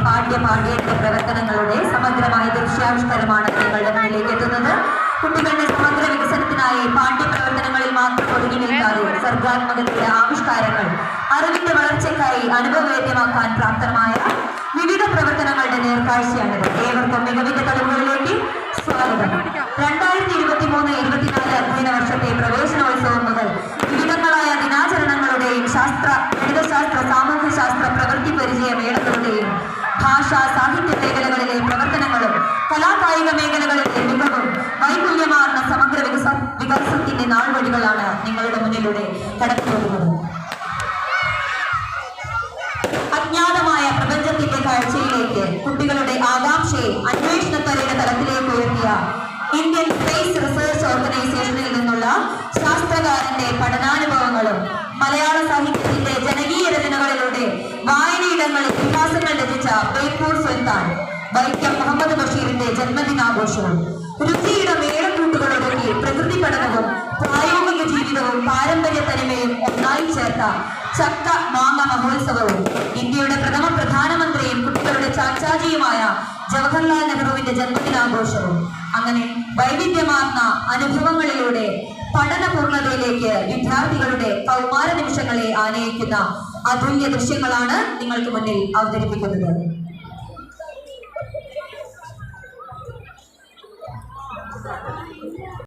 പാഠ്യേതര പ്രവർത്തനങ്ങളുടെ സമഗ്രമായ ദൃശ്യാവിഷ്കാരമാണ് നിങ്ങളുടെ മുന്നിലേക്ക് എത്തുന്നത്. കുട്ടികളുടെ സമഗ്ര വികസനത്തിനായി പാഠ്യപ്രവർത്തനങ്ങളിൽ മാത്രം ഒതുങ്ങി നിൽക്കാതെ സർഗാത്മകതയുടെ ആവിഷ്കാരങ്ങൾ അറിവിന്റെ വളർച്ചയ്ക്കായി അനുഭവവേദ്യമാക്കാൻ പ്രാപ്തമായ വിവിധ പ്രവർത്തനങ്ങളുടെ നേർക്കാഴ്ചയാണിത്. ഏവർക്കും മികവിന്റെ തലമുറയിലേക്ക് സ്വാഗതം. 2023-24 അധ്യയന വർഷത്തെ പ്രവേശനോത്സവം മുതൽ വിവിധങ്ങളായ ദിനാചരണങ്ങളുടെയും ഗണിതശാസ്ത്ര സാമൂഹ്യശാസ്ത്ര പ്രവൃത്തി പരിചയ മേളകളുടെയും ഭാഷാ സാഹിത്യ മേഖലകളിലെ പ്രവർത്തനങ്ങളും കലാകായിക മേഖലകളിലെ മികവും വൈപുല്യമാർന്ന സമഗ്ര വികാസത്തിന്റെ നാൾവഴികളാണ് നിങ്ങളുടെ മുന്നിലൂടെ കടന്നുപോകുന്നത്. അജ്ഞാതമായ പ്രപഞ്ചത്തിന്റെ കാഴ്ചയിലേക്ക് കുട്ടികളുടെ ആകാംക്ഷയെ അന്വേഷണത്വരയുടെ തലത്തിലേക്ക് ഉയർത്തിയ ഇന്ത്യൻ സ്പേസ് റിസർച്ച് ഓർഗനൈസേഷനിൽ നിന്നുള്ള ശാസ്ത്രകാരന്റെ പഠനാനുഭവങ്ങളും മലയാള സാഹിത്യത്തിന്റെ ജനകീയ രചനകളിലൂടെ വായനയിടങ്ങളിൽ വികാസങ്ങൾ രചിച്ച ബേപ്പൂർ സുൽത്താൻ വൈക്കം മുഹമ്മദ് ബഷീറിന്റെ ജന്മദിനാഘോഷവും രുചിയുടെ മേളക്കൂട്ടുകളൊരുക്കി പ്രകൃതി പഠനവും പ്രായോഗിക ജീവിതവും പാരമ്പര്യ തനിമയും ഒന്നായി ചേർത്ത ചക്ക മാങ്ങ മഹോത്സവവും ഇന്ത്യയുടെ പ്രഥമ പ്രധാനമന്ത്രിയും കുട്ടികളുടെ ചാച്ചാജിയുമായ ജവഹർലാൽ നെഹ്റുവിന്റെ ജന്മദിനാഘോഷവും അങ്ങനെ വൈവിധ്യമാർന്ന അനുഭവങ്ങളിലൂടെ പഠന പൂർണ്ണതയിലേക്ക് വിദ്യാർത്ഥികളുടെ കൗമാര നിമിഷങ്ങളെ ആനയിക്കുന്ന അതുല്യ ദൃശ്യങ്ങളാണ് നിങ്ങൾക്ക് മുന്നിൽ അവതരിപ്പിക്കുന്നത്.